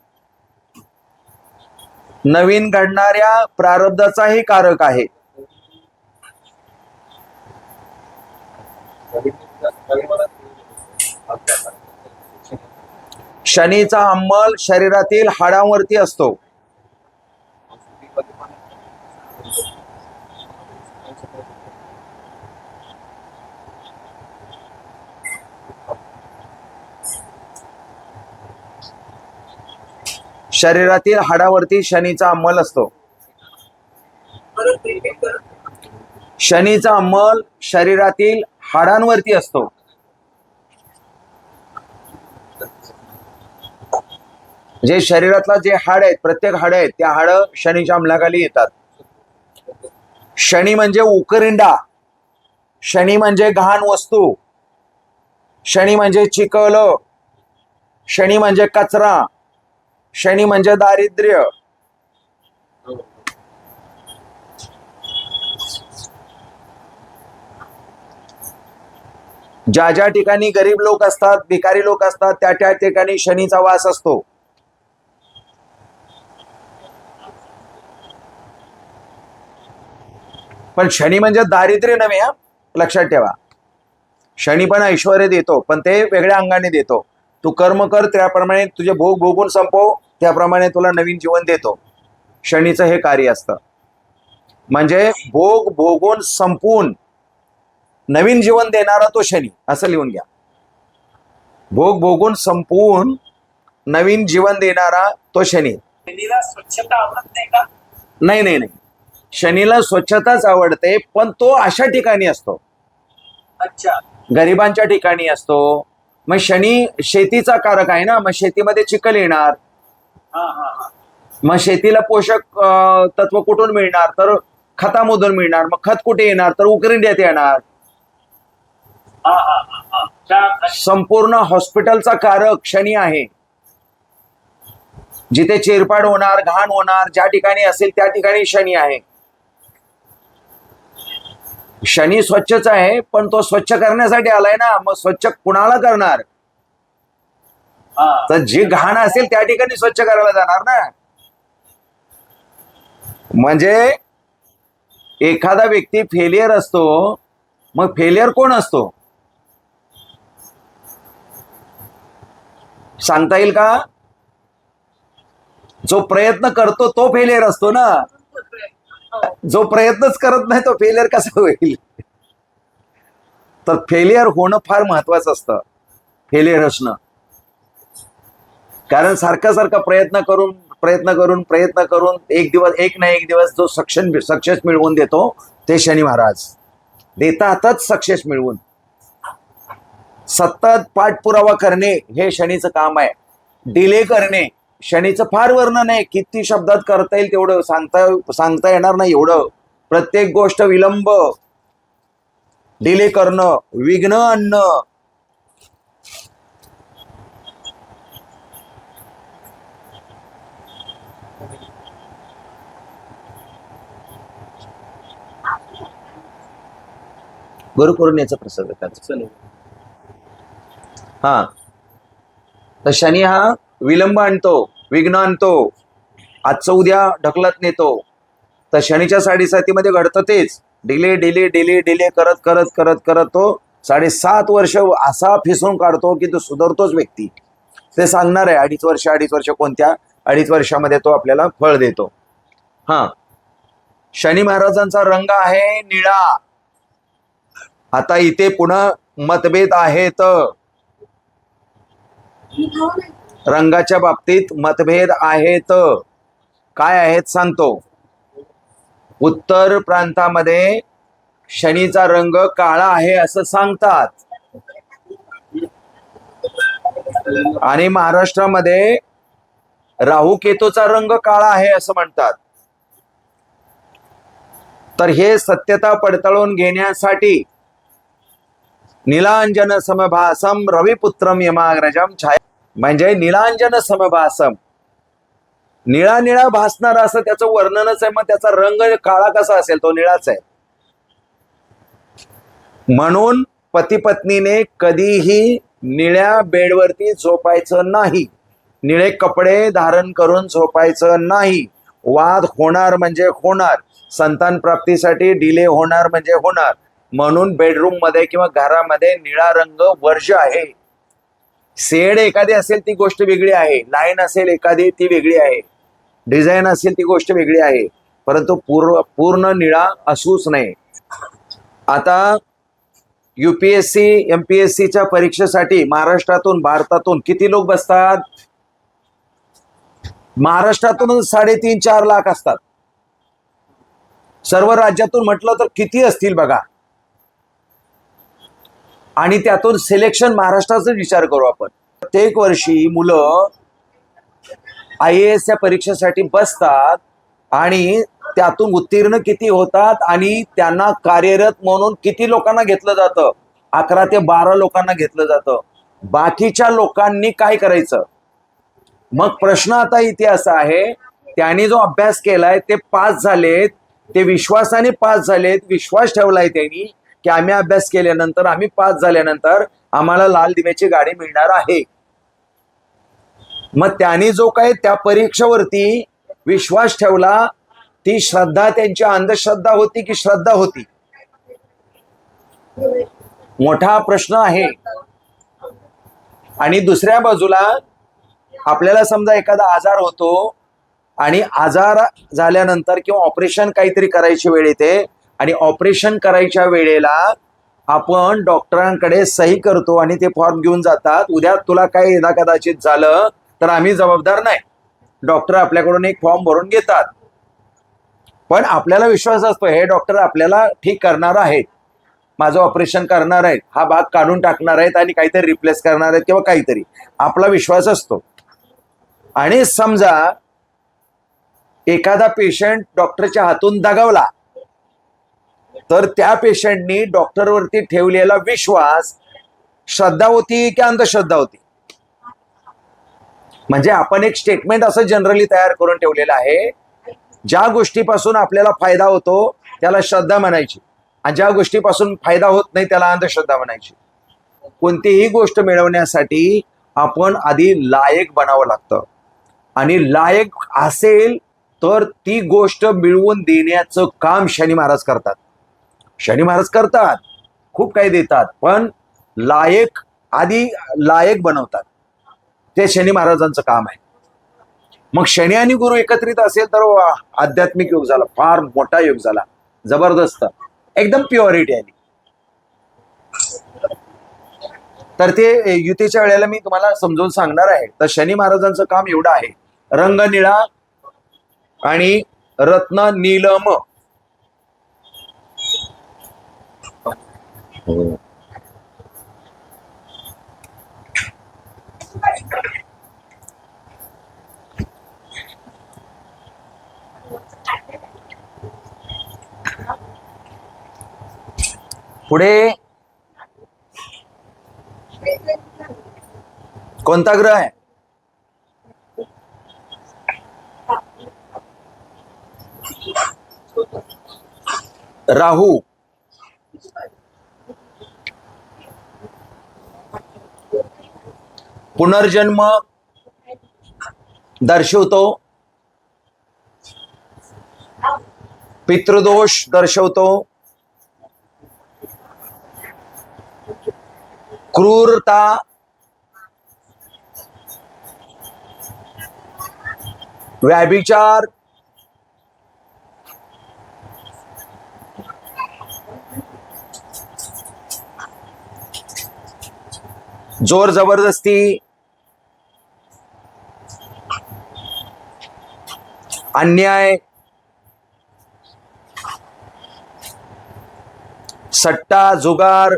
नवीन घडणाऱ्या प्रारब्धाचाही कारक आहे. शनीचा अंमल शरीरातील हाडांवरती असतो. शरीरातील हाडावरती शनीचा अंमल असतो. शनीचा अंमल शरीरातील हाडांवरती असतो. जे शरीरातला जे हाड आहेत, प्रत्येक हाड आहेत, त्या हाड शनीच्या अंमलाखाली येतात. शनी म्हणजे उकरिंडा, शनी म्हणजे घाण वस्तू, शनी म्हणजे चिखल, शनी म्हणजे कचरा, शनी म्हणजे दारिद्र्य. ज्या ज्या ठिकाणी गरीब लोक असतात, भिकारी लोक असतात, त्या त्या ठिकाणी शनीचा वास असतो. पण शनी म्हणजे दारिद्र्य नव्हे, हा लक्षात ठेवा. शनी पण ऐश्वर्य देतो, पण ते वेगळ्या अंगाने देतो. तू कर्म कर, त्याप्रमाणे तुझे भोग भोगून संपव, त्याप्रमाणे तुला नवीन जीवन देतो. शनीचं हे कार्य असतं. म्हणजे भोग भोगून संपवून नवीन जीवन देणारा तो शनी, असं लिहून घ्या. भोग भोगून संपवून नवीन जीवन देणारा तो शनी. शनीला स्वच्छता आवडत नाही का? नाही नाही नाही, शनीला स्वच्छताच आवडते, पण तो अशा ठिकाणी असतो, अच्छा. गरिबांच्या ठिकाणी असतो. मग शनी शेतीचा कारक आहे ना, मग शेतीमध्ये चिखल येणार, हा हा हा. मग शेतीला पोषक तत्व कुठून मिळणार, तर खतामधून मिळणार. मग खत कुठे येणार, तर उकरिंड्यात येणार. हा हा हा हा. त्या- संपूर्ण हॉस्पिटलचा कारक शनी आहे. जिथे चिरपाड होणार, घाण होणार, ज्या ठिकाणी असेल त्या ठिकाणी शनी आहे. शनी स्वच्छच आहे, पण तो स्वच्छ करण्यासाठी आलाय ना, मग स्वच्छ कुणाला करणार? हा. तर जी घाण असेल त्या ठिकाणी स्वच्छ करायला जाणार ना. म्हणजे एखादा व्यक्ती फेलियर असतो, मग फेलियर कोण असतो सांगता येईल का? जो प्रयत्न करतो तो फेलियर असतो ना. जो प्रयत्नच करत नाही तो फेलियर कसा होईल? तर फेलियर होणं फार महत्वाचं असतं, फेलियर असणं. कारण सारखं सारखं प्रयत्न करून एक ना एक दिवस जो सक्सेस मिळवून देतो ते शनी महाराज देतातच. सक्सेस मिळवून सतत पाठपुरावा करणे हे शनीचं काम आहे. डिले करणे शनीचं फार वर्णन आहे. किती शब्दात करता येईल तेवढं सांगता येणार नाही एवढं. प्रत्येक गोष्ट विलंब, डिले करणं, विघ्न आणणं. गुरुपौर्णिमेचा प्रसंग त्याचा. हा, तर शनी हा विलंब आणतो, विघ्न आणतो, आजचं उद्या ढकलत नेतो. तर शनीच्या साडेसातीमध्ये घडतं तेच. डिले डिले डिले डिले करत करत करत करत तो 7.5 वर्ष असा फिसून काढतो की तो सुधारतोच व्यक्ती. ते सांगणार आहे 2.5 वर्ष कोणत्या 2.5 वर्षामध्ये तो आपल्याला फळ देतो. हा, शनी महाराजांचा रंग आहे निळा. आता इथे पुन्हा मतभेद आहेत, रंगाच्या बाबतीत मतभेद आहेत. काय आहेत सांगतो. उत्तर प्रांतामध्ये शनीचा रंग काळा आहे असं सांगतात, आणि महाराष्ट्रामध्ये राहू केतूचा रंग काळा आहे असं म्हणतात. तर हे सत्यता पडताळून घेण्यासाठी नीलांजन समभासम रविपुत्रम यमाग्रजम छाया, म्हणजे नीलांजन समभासम, निळा निळा भासणार असं त्याचं वर्णनच आहे. मग त्याचा रंग काळा कसा असेल, तो निळाच आहे. म्हणून पती पत्नीने कधीही निळ्या बेडवरती झोपायचं नाही, निळे कपडे धारण करून झोपायचं नाही. वाद होणार म्हणजे होणार, संतान प्राप्तीसाठी डिले होणार म्हणजे होणार. म्हणून बेडरूम मध्ये किंवा घरामध्ये निळा रंग वर्ज्य आहे. शेड एखादी असेल ती गोष्ट वेगळी आहे, लाईन असेल एखादी ती वेगळी आहे, डिझाईन असेल ती गोष्ट वेगळी आहे, परंतु पूर्ण निळा असूच नये. आता UPSC MPSCच्या परीक्षेसाठी महाराष्ट्रातून भारतातून किती लोक बसतात? महाराष्ट्रातून 3.5-4 लाख असतात. सर्व राज्यातून म्हटलं तर किती असतील बघा. आणि त्यातून सिलेक्शन महाराष्ट्राचा विचार करू आपण. प्रत्येक वर्षी मुलं IAS या परीक्षेसाठी बसतात आणि त्यातून उत्तीर्ण किती होतात आणि त्यांना कार्यरत म्हणून किती लोकांना घेतलं जातं? 11 ते 12 लोकांना घेतलं जातं. बाकीच्या लोकांनी काय करायचं? मग प्रश्न आता इथे असा आहे, त्यांनी जो अभ्यास केलाय ते पास झालेत, ते विश्वासाने पास झालेत, विश्वास ठेवलाय त्यांनी की आम्ही अभ्यास केल्यानंतर, आम्ही पास झाल्यानंतर आम्हाला लाल दिव्याची गाडी मिळणार आहे. मग त्यांनी जो काही त्या परीक्षेवरती विश्वास ठेवला, ती श्रद्धा त्यांची अंधश्रद्धा होती की श्रद्धा होती? मोठा प्रश्न आहे. आणि दुसऱ्या बाजूला आपल्याला समजा एखादा आजार होतो आणि आजार झाल्यानंतर किंवा ऑपरेशन काहीतरी करायची वेळ येते आणि ऑपरेशन करायच्या वेळेला आपण डॉक्टरांकडे सही करतो आणि ते फॉर्म घेऊन जातात. उद्या तुला काही यदा कदाचित झालं तर आम्ही जबाबदार नाही. डॉक्टर आपल्याकडून एक फॉर्म भरून घेतात, पण आपल्याला विश्वास असतो हे डॉक्टर आपल्याला ठीक करणार आहेत, माझं ऑपरेशन करणार आहेत, हा भाग काढून टाकणार आहेत आणि काहीतरी रिप्लेस करणार आहेत किंवा काहीतरी, आपला विश्वास असतो. आणि समजा एखादा पेशंट डॉक्टरच्या हातून दगावला तर त्या पेशंटनी डॉक्टरवरती ठेवलेला विश्वास श्रद्धा होती की अंधश्रद्धा होती? म्हणजे आपण एक स्टेटमेंट असं जनरली तयार करून ठेवलेलं आहे, ज्या गोष्टीपासून आपल्याला फायदा होतो त्याला श्रद्धा म्हणायची आणि ज्या गोष्टीपासून फायदा होत नाही त्याला अंधश्रद्धा म्हणायची. कोणतीही गोष्ट मिळवण्यासाठी आपण आधी लायक बनावं लागतं आणि लायक असेल तर ती गोष्ट मिळवून देण्याचं काम शनी महाराज करतात. शनी महाराज करतात, खूप काही देतात, पण लायक आधी लायक बनवतात. ते शनी महाराजांचं काम आहे. मग शनी आणि गुरु एकत्रित असेल तर आध्यात्मिक योग झाला, फार मोठा योग झाला, जबरदस्त, एकदम प्युअरिटी आली. तर ते युतीच्या वेळेला मी तुम्हाला समजून सांगणार आहे. तर शनी महाराजांचं काम एवढं आहे, रंग निळा आणि रत्न नीलम. पुढे कोणता ग्रह आहे? राहू. पुनर्जन्म दर्शवतो, पितृदोष दर्शवतो, क्रूरता, व्यभिचार, जोर जबरदस्ती, अन्याय, सट्टा, जुगार,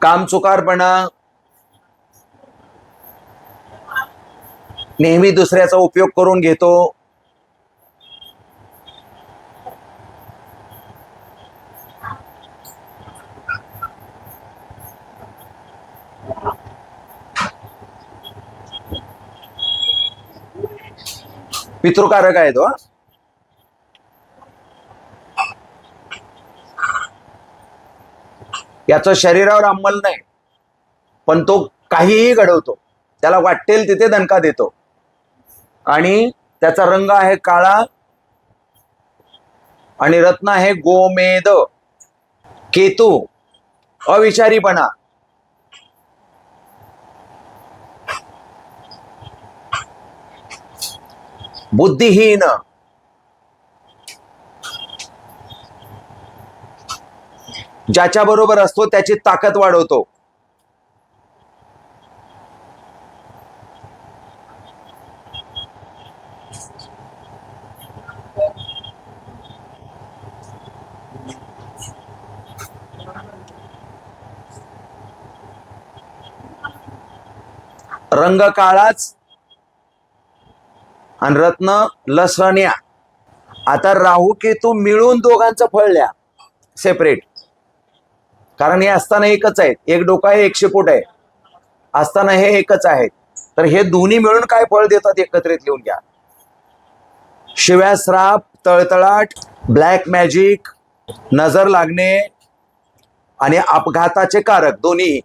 कामचुकारपणा, नेहमी दुसऱ्याचा उपयोग करून घेतो, पितृकारक आहे तो. याचं शरीरावर अंमल नाही, पण तो काहीही घडवतो, त्याला वाटेल तिथे दणका देतो. आणि त्याचा रंग आहे काळा आणि रत्न आहे गोमेद. केतू अविचारीपणा, बुद्धिहीन, ज्याच्या बरोबर असतो त्याची ताकद वाढवतो. रंग काळाच आणि रत्न लसण्या. आता राहू केतू मिळून दोघांचं फळ लिहा सेपरेट, कारण हे असताना एकच आहेत. एक डोका आहे, एक शेपूट आहे, असताना हे एकच आहेत. तर हे दोन्ही मिळून काय फळ देतात एकत्रित लिहून घ्या. शिव्या, श्राप, तळतळाट, ब्लॅक मॅजिक, नजर लागणे आणि अपघाताचे कारक दोन्ही.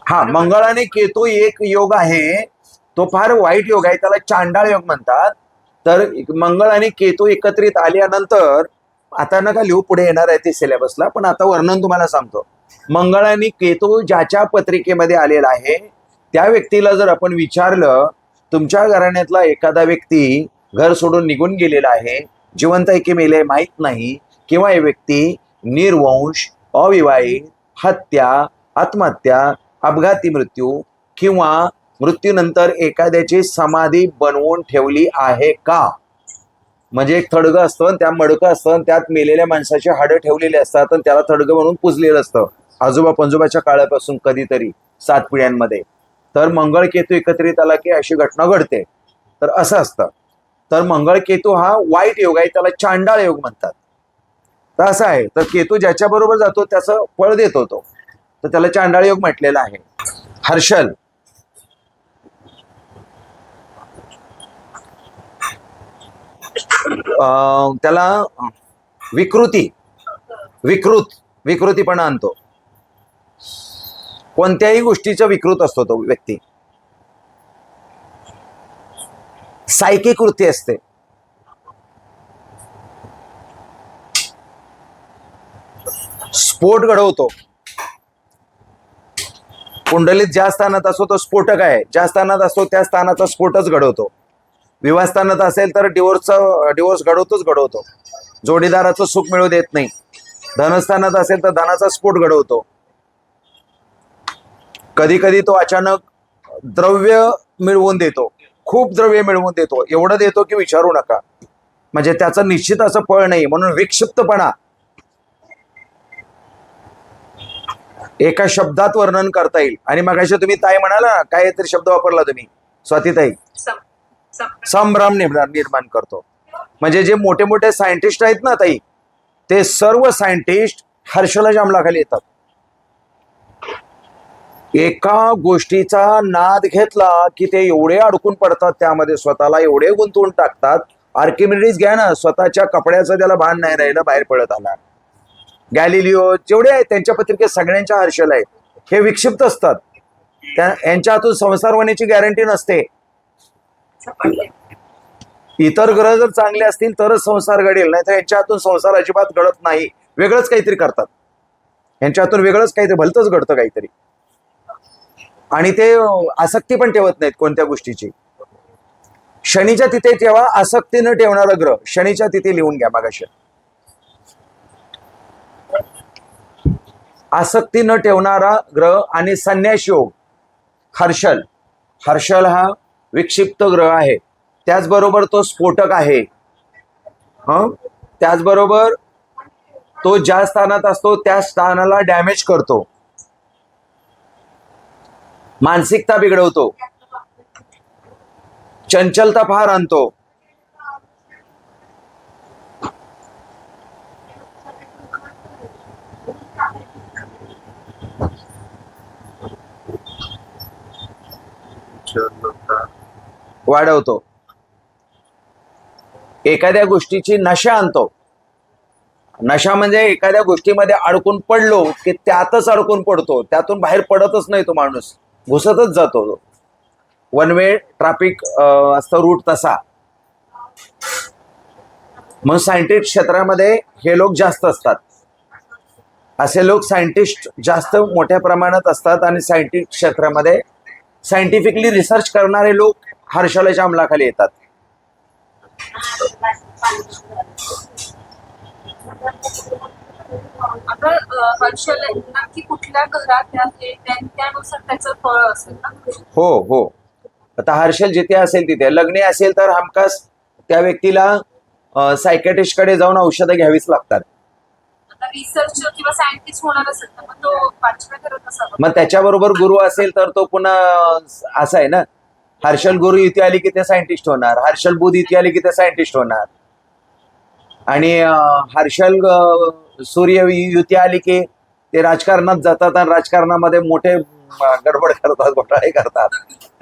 हा, मंगळ आणि केतू एक योग आहे, तो फार वाईट योग आहे, त्याला चांडाळ योग म्हणतात. तर मंगळ आणि केतू एकत्रित आल्यानंतर, आता नका लिहू, पुढे येणार आहे ते सिलेबसला, पण आता वर्णन तुम्हाला सांगतो. मंगळ आणि केतू ज्याच्या पत्रिकेमध्ये आलेला आहे त्या व्यक्तीला जर आपण विचारलं, तुमच्या घराण्यातला एखादा व्यक्ती घर सोडून निघून गेलेला आहे, जिवंत आहे की मेले माहीत नाही, किंवा हे व्यक्ती निर्वंश, अविवाहित, हत्या, आत्महत्या, अपघाती मृत्यू किंवा मृत्यूनंतर एखाद्याची समाधी बनवून ठेवली आहे का. म्हणजे एक थडगं असतं आणि त्या मडकं असतं आणि त्यात मेलेल्या माणसाची हाडं ठेवलेली असतात आणि त्याला थडगं म्हणून पुजलेलं असतं आजोबा पंजोबाच्या काळापासून कधीतरी 7 पिढ्यांमध्ये. तर मंगळ केतू एकत्रित आला की अशी घटना घडते. तर असं असतं. तर मंगळ केतू हा वाईट योग आहे, त्याला चांडाळ योग म्हणतात. तर असं आहे, तर केतू ज्याच्या बरोबर जातो त्याचं फळ देतो तो, तर त्याला चांडाळ योग म्हटलेला आहे. हर्षल त्याला विकृतीपणा आणतो. कोणत्याही गोष्टीचा विकृत असतो तो व्यक्ती. सायकिक वृत्ती असते. स्फोट घडवतो. कुंडलीत ज्या स्थानात असतो तो स्फोटक आहे, ज्या स्थानात असतो त्या स्थानाचा स्फोटच घडवतो. विवाह स्थानात असेल तर डिवोर्स घडवतो. जोडीदाराचं सुख मिळू देत नाही. धनस्थानात असेल तर धनाचा स्फोट घडवतो. कधी कधी तो अचानक द्रव्य मिळवून देतो, खूप द्रव्य मिळवून देतो, एवढं देतो की विचारू नका. म्हणजे त्याचं निश्चित असं फळ नाही, म्हणून विक्षिप्तपणा. एका शब्दात वर्णन करता येईल. आणि मगाशी तुम्ही ताई म्हणाला, काय तरी शब्द वापरला तुम्ही स्वातीताई, संभ्रम निर्माण करतो. म्हणजे जे मोठे मोठे सायंटिस्ट आहेत ना ताई, ते सर्व सायंटिस्ट हर्षला जांभळाखाली येतात. एका गोष्टीचा नाद घेतला की ते एवढे अडकून पडतात त्यामध्ये, स्वतःला एवढे गुंतवून टाकतात. आर्किमिडीज घ्या ना, स्वतःच्या कपड्याचं त्याला भान नाही राहिलं, बाहेर पडत आला. गॅलिलिओ जेवढे आहेत त्यांच्या पत्रिकेत सगळ्यांच्या हर्षल आहेत. हे विक्षिप्त असतात. यांच्या हातून संसार होण्याची गॅरंटी नसते. इतर ग्रह जर चांगले असतील तरच संसार घडेल, नाही तर यांच्या हातून संसार अजिबात घडत नाही. वेगळंच काहीतरी करतात यांच्या हातून, वेगळंच काहीतरी भलतंच घडतं काहीतरी. आणि ते आसक्ती पण ठेवत नाहीत कोणत्या गोष्टीची. शनीच्या तिथे ठेवा आसक्ती न ठेवणारा ग्रह, शनीच्या तिथे लिहून घ्या मागाशी. आसक्ती न ठेवणारा ग्रह आणि संन्यास योग. हर्षल हा विक्षिप्त ग्रह आहे, त्याचबरोबर तो स्फोटक आहे. त्याचबरोबर तो ज्या स्थानात असतो त्या स्थानाला डॅमेज करतो. मानसिकता बिघडवतो, चंचलता फार आणतो, वाढवतो, एखाद्या गोष्टीची नशा आणतो. नशा म्हणजे एखाद्या गोष्टीमध्ये अडकून पडलो की त्यातच अडकून पडतो, त्यातून बाहेर पडतच नाही तो माणूस, घुसतच जातो. वन वे ट्रॅफिक असतं रूट तसा. मग सायंटिस्ट क्षेत्रामध्ये हे लोक जास्त असतात. असे लोक सायंटिस्ट जास्त मोठ्या प्रमाणात असतात आणि सायंटिस्ट क्षेत्रामध्ये सायंटिफिकली रिसर्च करणारे लोक हर्षलाच्या अंमलाखाली येतात. आता हर्षल नक्की कुठल्या घरात आहे त्यानुसार त्याचं फळ असेल ना. हो हो. आता हर्षल जिथे असेल तिथे, लग्नी असेल तर हमखास त्या व्यक्तीला सायकॅट्रिस्ट कडे जाऊन औषधं घ्यावीच लागतात. आता रिसर्च किंवा सायंटिस्ट होणार असेल तर मग तो 5व्या घरात असावा. मग त्याच्याबरोबर गुरु असेल तर तो पुन्हा असं आहे ना, हर्षल गुरु इथे आली की ते सायंटिस्ट होणार, हर्षल बुध इथे आली की ते सायंटिस्ट होणार, आणि हर्षल सूर्य युती आली की ते राजकारणात जातात आणि राजकारणामध्ये मोठे गडबड करतात, घोटाळे करतात.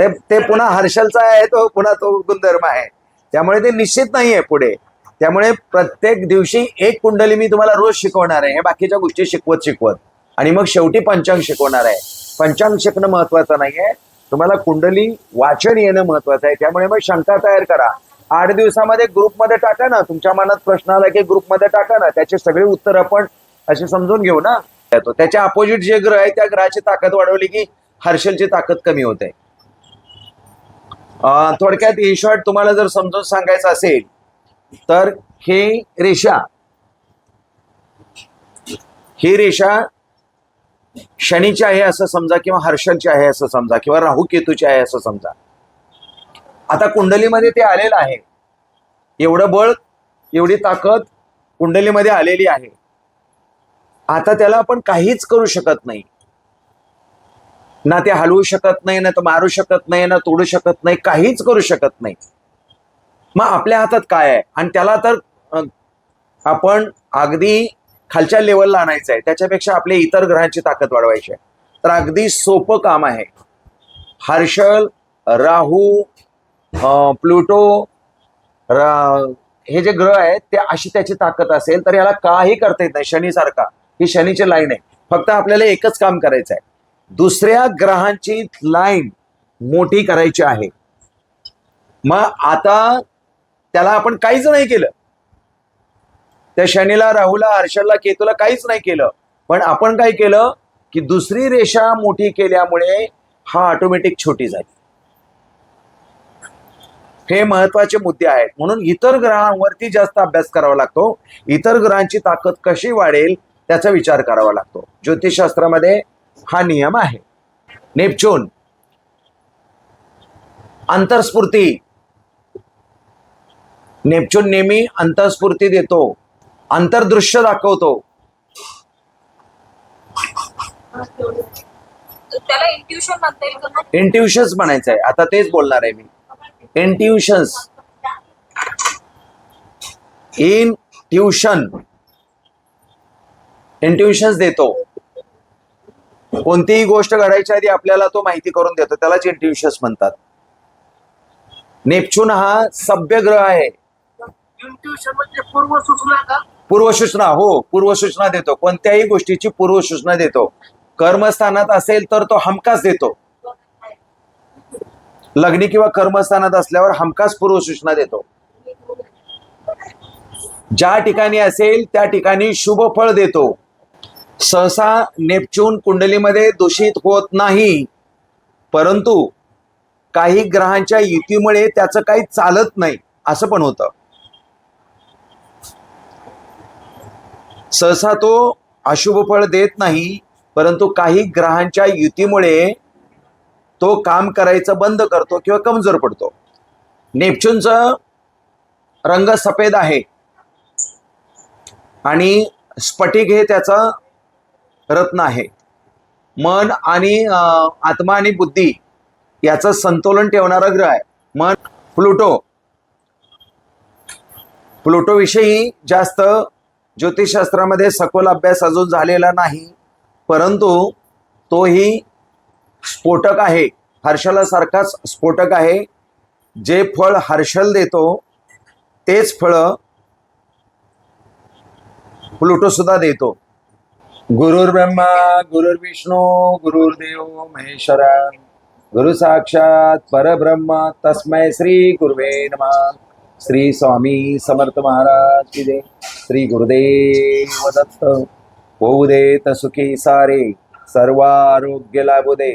ते पुन्हा हर्षलचा आहे, तो पुन्हा तो गुणधर्म आहे. त्यामुळे ते निश्चित नाहीये पुढे. त्यामुळे प्रत्येक दिवशी एक कुंडली मी तुम्हाला रोज शिकवणार आहे, हे बाकीच्या गोष्टी शिकवत आणि मग शेवटी पंचांग शिकवणार आहे. पंचांग शिकणं महत्वाचं नाहीये, तुम्हाला कुंडली वाचन येणं महत्वाचं आहे. त्यामुळे मग शंका तयार करा, 8 दिवसामध्ये ग्रुपमध्ये टाका ना. तुमच्या मनात प्रश्न आला की ग्रुपमध्ये टाका ना, त्याचे सगळे उत्तर आपण असे समजून घेऊ ना. त्याच्या अपोजिट जे ग्रह आहे त्या ग्रहाची ताकद वाढवली की हर्षलची ताकद कमी होते. थोडक्यात इन शॉर्ट तुम्हाला जर समजून सांगायचं असेल तर ही रेषा शनीची आहे असं समजा, किंवा हर्षलची आहे असं समजा, किंवा राहू केतूची आहे असं समजा. आता कुंडलीमध्ये ते आलेलं आहे, एवढं बळ एवढी ताकद कुंडलीमध्ये आलेली आहे. आता त्याला आपण काहीच करू शकत नाही, ना ते हलवू शकत नाही, ना तो मारू शकत नाही, ना तोडू शकत नाही, काहीच करू शकत नाही. मग आपल्या हातात काय आहे? आणि त्याला तर आपण अगदी खालच्या लेवलला आणायचं आहे, त्याच्यापेक्षा आपल्या इतर ग्रहांची ताकद वाढवायची आहे. तर अगदी सोपं काम आहे. हर्षल, राहू, प्लुटो, हे जे ग्रह आहेत ते अशी त्याची ताकद असेल तर याला काही करता येत नाही. शनीसारखा, ही शनीची लाईन आहे. फक्त आपल्याला एकच काम करायचं आहे, दुसऱ्या ग्रहांची लाईन मोठी करायची आहे. मग आता त्याला आपण काहीच नाही केलं, त्या शनीला, राहूला, हर्षलला, केतूला काहीच नाही केलं, पण आपण काय केलं की दुसरी रेषा मोठी केल्यामुळे हा ऑटोमॅटिक छोटी झाली. हे महत्वाचे मुद्दे आहेत. म्हणून इतर ग्रहांवरती जास्त अभ्यास करावा लागतो, इतर ग्रहांची ताकद कशी वाढेल त्याचा विचार करावा लागतो. ज्योतिषशास्त्रामध्ये हा नियम आहे. नेपच्यून, अंतर्स्फूर्ती. नेपच्यून नेहमी अंतर्स्फूर्ती देतो, अंतर्दृश्य दाखवतो. त्याला इंट्युशन म्हणता येईल का? इंट्युशन्स म्हणायचं आहे, आता तेच बोलणार आहे मी. इंट्युशन्स, इंट्युशन्स देतो. कोणतीही गोष्ट घडायच्या आधी आपल्याला तो माहिती करून देतो, त्यालाच इंट्युशन्स म्हणतात. नेपच्यून हा सभ्य ग्रह आहे. इंट्युशन म्हणजे पूर्वसूचना का? पूर्वसूचना, हो, पूर्वसूचना देतो. कोणत्याही गोष्टीची पूर्वसूचना देतो. कर्मस्थानात असेल तर तो हमखास देतो. लग्नी किंवा कर्मस्थानात असल्यावर हमखास पूर्वसूचना देतो. ज्या ठिकाणी असेल त्या ठिकाणी शुभ फळ देतो. सहसा नेपच्यून कुंडलीमध्ये दूषित होत नाही, परंतु काही ग्रहांच्या युतीमुळे त्याचं काही चालत नाही असं पण होतं. सहसा तो अशुभ फळ देत नाही, परंतु काही ग्रहांच्या युतीमुळे तो काम करायचं बंद करतो किंवा कमजोर पडतो. नेपच्यूनचा रंग सफेद आहे आणि स्फटिक हे त्याचा रत्न आहे. मन आणि आत्मा आणि बुद्धी याचं संतुलन ठेवणारा ग्रह आहे. मन प्लुटो. प्लुटोविषयी जास्त ज्योतिषशास्त्रामध्ये सखोल अभ्यास अजून झालेला नाही, परंतु तोही स्फोटक आहे, हर्षलासारखाच स्फोटक आहे. जे फळ हर्षल देतो तेच फळं प्लुटो सुद्धा देतो. गुरुर्ब्रह्मा गुरुर्विष्णू गुरुर्देव महेश्वरा गुरु साक्षात परब्रह्म तस्मै श्री गुरुवे नमः. श्री स्वामी समर्थ महाराज की जय. श्री गुरुदेव दत्त. होऊ देत सुखी सारे सर्व आरोग्य लाभू दे.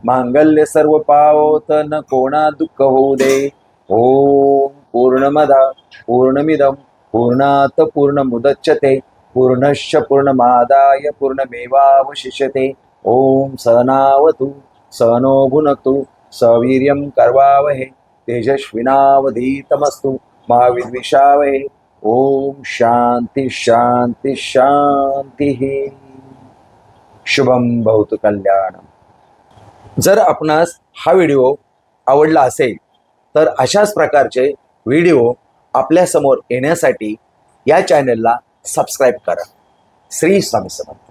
मांगल्य सर्व पावोत न कोणा दुःख होऊ दे. ओम पूर्णमदा पूर्णमिदं पूर्णात पूर्णमुदच्यते पूर्णश्च पूर्णमादाय पूर्णमेवावशिष्यते. ओम सहनावतु सहनो भुनक्तु सवीर्यं करवावहे तेजस्विनावधीतमस्तु मा विद्विषावहे. ओम शांती शांती शांती. शुभम भवतु कल्याणम. जर आपणास हा व्हिडिओ आवडला असेल तर अशाच प्रकारचे व्हिडिओ आपल्यासमोर येण्यासाठी या चॅनलला सबस्क्राईब करा. श्री स्वामी समर्थ.